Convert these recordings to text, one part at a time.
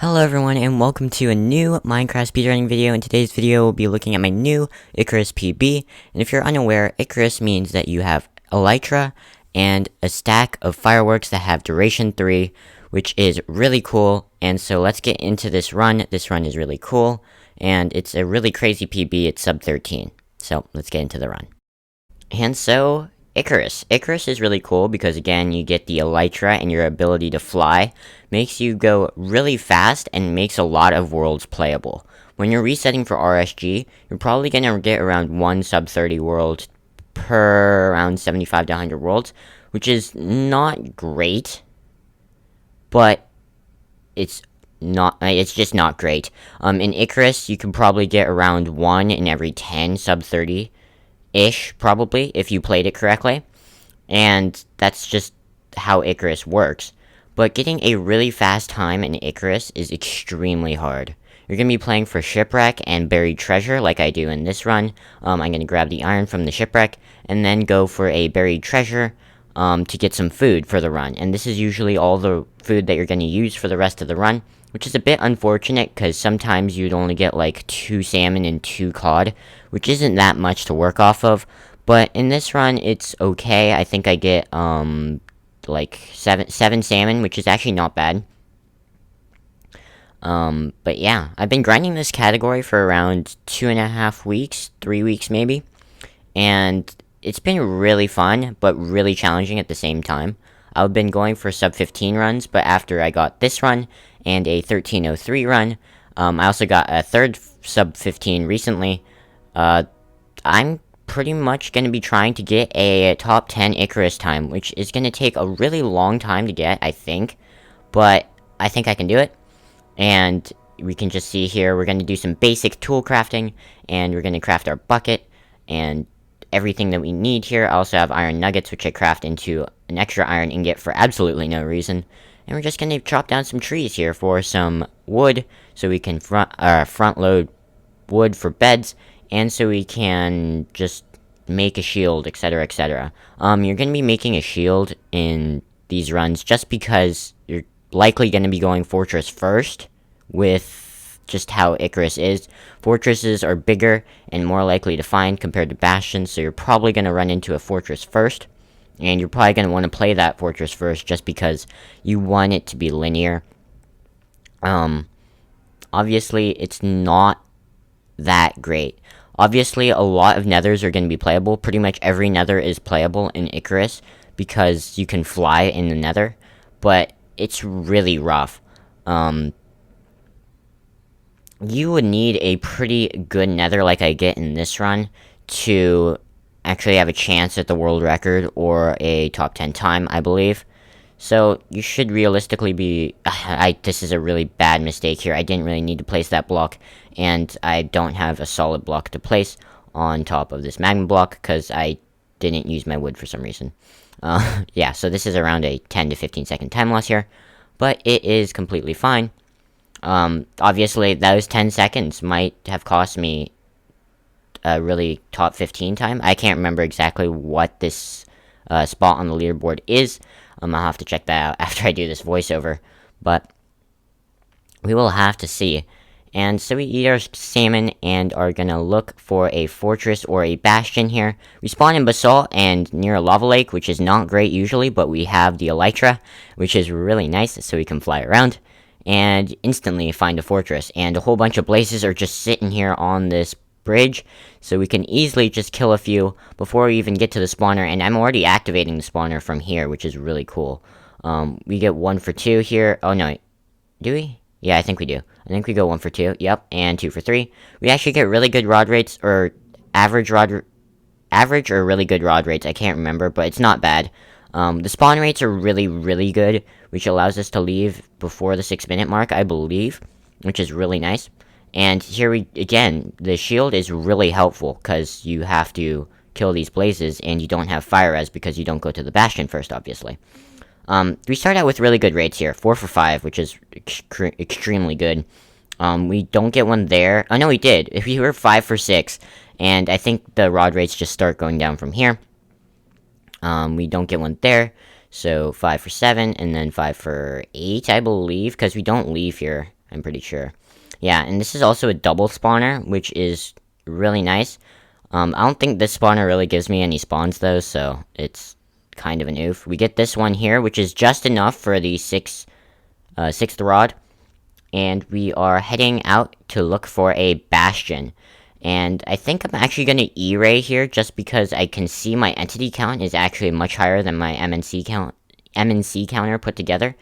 Hello everyone and welcome to a new Minecraft speedrunning video. In today's video we'll be looking at my new Icarus PB, and if you're unaware, Icarus means that you have Elytra and a stack of fireworks that have duration 3, which is really cool. And so let's get into this run. This run is really cool, and it's a really crazy PB. It's sub 13, so let's get into the run. And so Icarus is really cool because, again, you get the Elytra, and your ability to fly makes you go really fast and makes a lot of worlds playable. When you're resetting for RSG, you're probably going to get around 1 sub 30 world per around 75 to 100 worlds, which is not great, but it's just not great. In Icarus, you can probably get around 1 in every 10 sub 30 ish, probably, if you played it correctly. And that's just how Icarus works. But getting a really fast time in Icarus is extremely hard. You're going to be playing for Shipwreck and Buried Treasure like I do in this run. I'm going to grab the iron from the Shipwreck and then go for a Buried Treasure to get some food for the run. And this is usually all the food that you're going to use for the rest of the run, which is a bit unfortunate because sometimes you'd only get like 2 salmon and 2 cod, which isn't that much to work off of. But in this run, it's okay. I think I get like seven salmon, which is actually not bad. But yeah, I've been grinding this category for around 2.5 weeks, 3 weeks maybe, and it's been really fun, but really challenging at the same time. I've been going for sub 15 runs, but after I got this run and a 1303 run, I also got a third sub 15 recently. I'm pretty much going to be trying to get a top 10 Icarus time, which is going to take a really long time to get, I think, but I think I can do it. And we can just see here, we're going to do some basic tool crafting, and we're going to craft our bucket and everything that we need here. I also have iron nuggets, which I craft into an extra iron ingot for absolutely no reason. And we're just going to chop down some trees here for some wood, so we can front load wood for beds, and so we can just make a shield, etc, etc. You're going to be making a shield in these runs just because you're likely going to be going fortress first with just how Icarus is. Fortresses are bigger and more likely to find compared to bastions, so you're probably going to run into a fortress first. And you're probably going to want to play that fortress first just because you want it to be linear. Obviously, it's not that great. Obviously, a lot of nethers are going to be playable. Pretty much every nether is playable in Icarus because you can fly in the nether, but it's really rough. You would need a pretty good nether like I get in this run to actually have a chance at the world record or a top 10 time, I believe. So you should realistically be... this is a really bad mistake here. I didn't really need to place that block, and I don't have a solid block to place on top of this magma block because I didn't use my wood for some reason. Yeah, so this is around a 10 to 15 second time loss here, but it is completely fine. Obviously, those 10 seconds might have cost me a really top 15 time. I can't remember exactly what this spot on the leaderboard is. I'll have to check that out after I do this voiceover, but we will have to see. And so we eat our salmon and are gonna look for a fortress or a bastion here. We spawn in basalt and near a lava lake, which is not great usually, but we have the Elytra, which is really nice, so we can fly around and instantly find a fortress. And a whole bunch of blazes are just sitting here on this bridge, so we can easily just kill a few before we even get to the spawner. And I'm already activating the spawner from here, which is really cool. We get 1 for 2 here. Oh no, do we? Yeah, I think we do. I think we go 1 for 2, yep, and 2 for 3. We actually get really good rod rates, or average or really good rod rates, I can't remember, but it's not bad. The spawn rates are really, really good, which allows us to leave before the 6-minute mark, I believe, which is really nice. And here again, the shield is really helpful, because you have to kill these blazes, and you don't have fire res because you don't go to the bastion first, obviously. We start out with really good rates here, 4 for 5, which is extremely good. We don't get one there. Oh, no, we did. We were 5 for 6, and I think the rod rates just start going down from here. We don't get one there, so 5 for 7, and then 5 for 8, I believe, because we don't leave here. I'm pretty sure. Yeah, and this is also a double spawner, which is really nice. I don't think this spawner really gives me any spawns though, so it's kind of an oof. We get this one here, which is just enough for the sixth rod, and we are heading out to look for a bastion. And I think I'm actually going to E-ray here just because I can see my entity count is actually much higher than my MNC counter put together.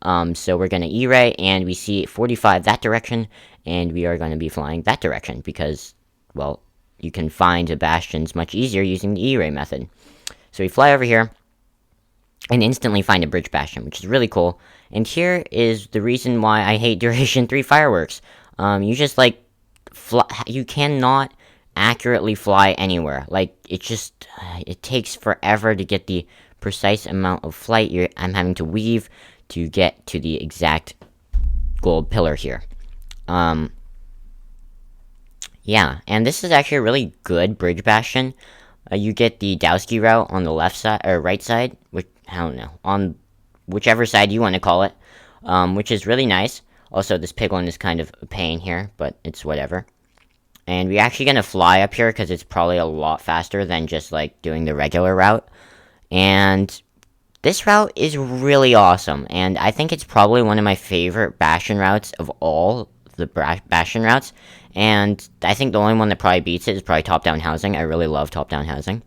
So we're going to E-ray, and we see 45 that direction, and we are going to be flying that direction because, well, you can find the bastions much easier using the E-ray method. So we fly over here and instantly find a bridge bastion, which is really cool. And here is the reason why I hate Duration 3 fireworks. You just, like, you cannot accurately fly anywhere. Like, it takes forever to get the precise amount of flight I'm having to weave to get to the exact gold pillar here. Yeah, and this is actually a really good bridge bastion. You get the Dowski route on the left side, or right side, which, I don't know, on whichever side you want to call it, which is really nice. Also, this piglin is kind of a pain here, but it's whatever. And we're actually going to fly up here because it's probably a lot faster than just, like, doing the regular route. And this route is really awesome, and I think it's probably one of my favorite bastion routes of all the bastion routes. And I think the only one that probably beats it is probably top-down housing. I really love top-down housing.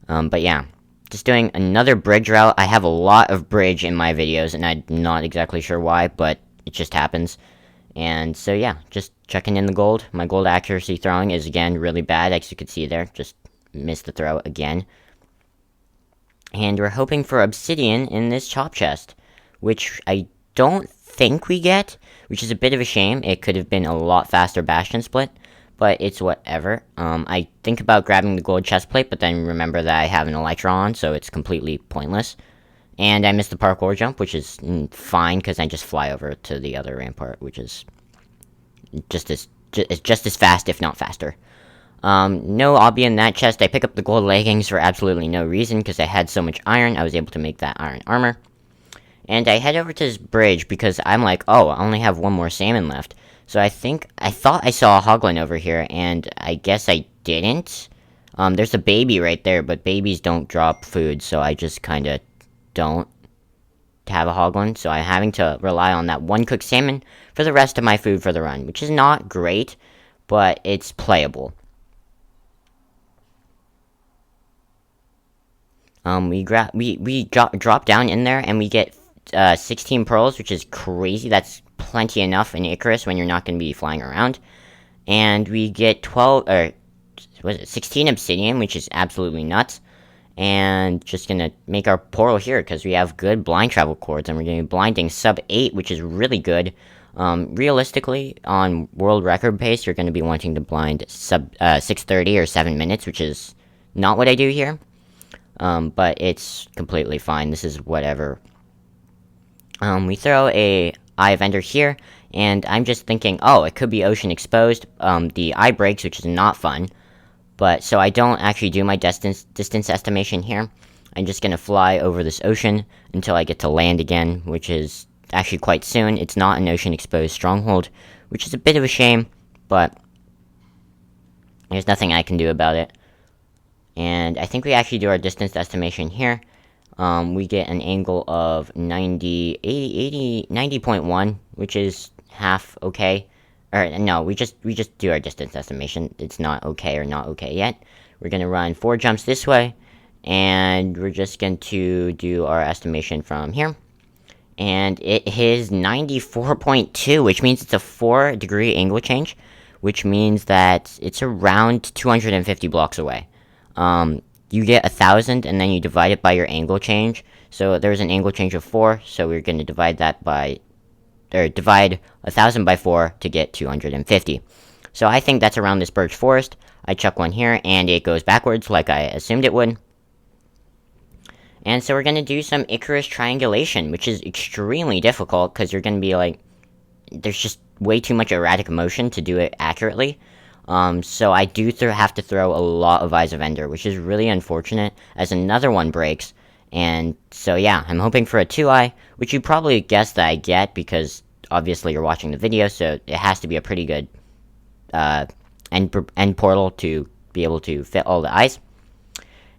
But yeah, just doing another bridge route. I have a lot of bridge in my videos, and I'm not exactly sure why, but it just happens. And so yeah, just checking in the gold. My gold accuracy throwing is, again, really bad, as you can see there. Just missed the throw again. And we're hoping for obsidian in this chop chest, which I don't think we get, which is a bit of a shame. It could have been a lot faster bastion split, but it's whatever. I think about grabbing the gold chest plate, but then remember that I have an Elytra on, so it's completely pointless. And I missed the parkour jump, which is fine, because I just fly over to the other rampart, which is just as fast, if not faster. No obby in that chest. I pick up the gold leggings for absolutely no reason, because I had so much iron, I was able to make that iron armor. And I head over to this bridge, because I'm like, oh, I only have one more salmon left. So I thought I saw a hoglin over here, and I guess I didn't. There's a baby right there, but babies don't drop food, so I just kinda don't have a hoglin. So I'm having to rely on that one cooked salmon for the rest of my food for the run, which is not great, but it's playable. We drop down in there, and we get 16 pearls, which is crazy. That's plenty enough in Icarus when you're not going to be flying around. And we get 16 obsidian, which is absolutely nuts. And just gonna make our portal here, because we have good blind travel cords, and we're gonna be blinding sub 8, which is really good. Realistically, on world record pace, you're gonna be wanting to blind sub 6:30 or 7 minutes, which is not what I do here. But it's completely fine. This is whatever. We throw a eye of ender here, and I'm just thinking, oh, it could be ocean exposed. The eye breaks, which is not fun. But, so I don't actually do my distance estimation here. I'm just gonna fly over this ocean until I get to land again, which is actually quite soon. It's not an ocean exposed stronghold, which is a bit of a shame, but there's nothing I can do about it. And I think we actually do our distance estimation here. We get an angle of 90.1, which is half okay. Or no, we just do our distance estimation. It's not okay or not okay yet. We're gonna run 4 jumps this way, and we're just going to do our estimation from here. And it is 94.2, which means it's a 4-degree angle change, which means that it's around 250 blocks away. You get 1,000, and then you divide it by your angle change. So there's an angle change of 4, so we're going to divide that by, or divide 1,000 by 4 to get 250. So I think that's around this birch forest. I chuck one here, and it goes backwards like I assumed it would. And so we're going to do some Icarus triangulation, which is extremely difficult, because you're going to be like, there's just way too much erratic motion to do it accurately. So I do have to throw a lot of Eyes of Ender, which is really unfortunate, as another one breaks. And so yeah, I'm hoping for a 2-eye, which you probably guessed that I get, because obviously you're watching the video, so it has to be a pretty good end portal to be able to fit all the eyes.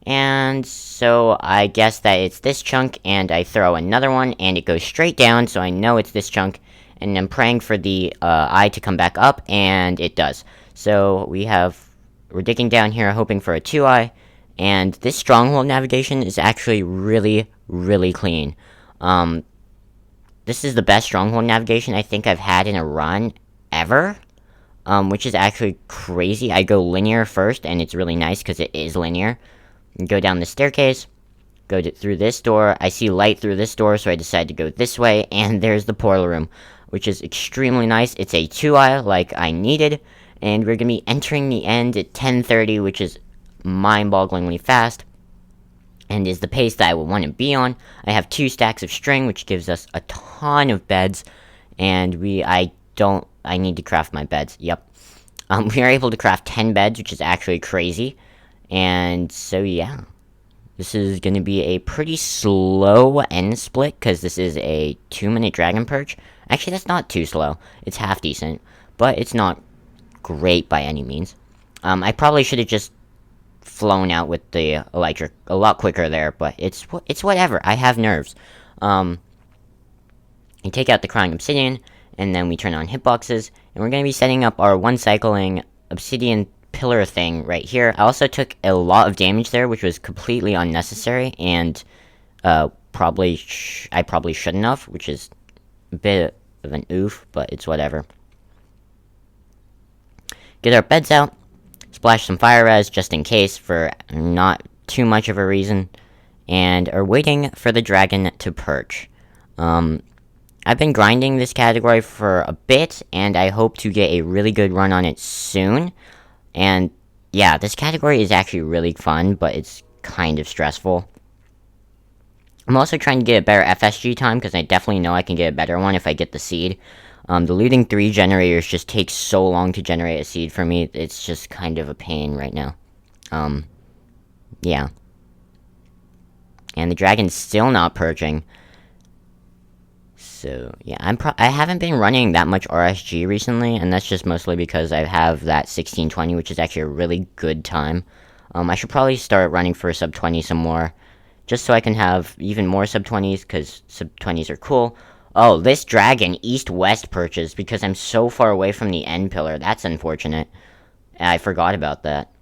And so I guess that it's this chunk, and I throw another one, and it goes straight down, so I know it's this chunk, and I'm praying for the eye to come back up, and it does. So we're digging down here, hoping for a 2-eye, and this stronghold navigation is actually really, really clean. This is the best stronghold navigation I think I've had in a run ever, which is actually crazy. I go linear first, and it's really nice because it is linear. Go down the staircase, through this door. I see light through this door, so I decide to go this way, and there's the portal room, which is extremely nice. It's a 2-eye like I needed, and we're going to be entering the end at 10:30, which is mind-bogglingly fast, and is the pace that I would want to be on. I have 2 stacks of string, which gives us a ton of beds, and I need to craft my beds, yep. We are able to craft 10 beds, which is actually crazy. And so, yeah, this is going to be a pretty slow end split, because this is a 2-minute dragon perch. Actually, that's not too slow. It's half decent, but it's not great by any means. I probably should have just flown out with the Elytra a lot quicker there, but it's whatever. I have nerves. You take out the crying obsidian, and then we turn on hitboxes, and we're going to be setting up our one-cycling obsidian pillar thing right here. I also took a lot of damage there, which was completely unnecessary, and I probably shouldn't have, which is a bit of an oof, but it's whatever. Get our beds out, splash some fire res just in case for not too much of a reason, and are waiting for the dragon to perch. I've been grinding this category for a bit, and I hope to get a really good run on it soon. And yeah, this category is actually really fun, but it's kind of stressful. I'm also trying to get a better FSG time, because I definitely know I can get a better one if I get the seed. The looting 3 generators just take so long to generate a seed for me. It's just kind of a pain right now. Yeah. And the dragon's still not perching. So, yeah, I haven't been running that much RSG recently, and that's just mostly because I have that 1620, which is actually a really good time. I should probably start running for sub 20 some more, just so I can have even more sub 20s, because sub 20s are cool. Oh, this dragon east-west perches, because I'm so far away from the end pillar. That's unfortunate. I forgot about that.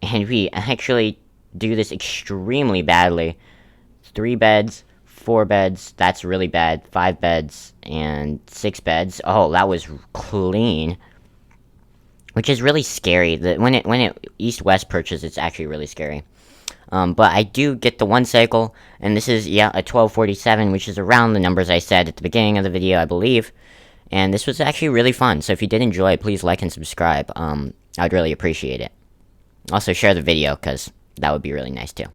And we actually do this extremely badly. 3 beds. 4 beds, that's really bad. 5 beds, and 6 beds. Oh, that was clean. Which is really scary. When it east-west perches, it's actually really scary. But I do get the 1 cycle, and this is, yeah, a 1247, which is around the numbers I said at the beginning of the video, I believe. And this was actually really fun, so if you did enjoy, please like and subscribe. I would really appreciate it. Also, share the video, because that would be really nice, too.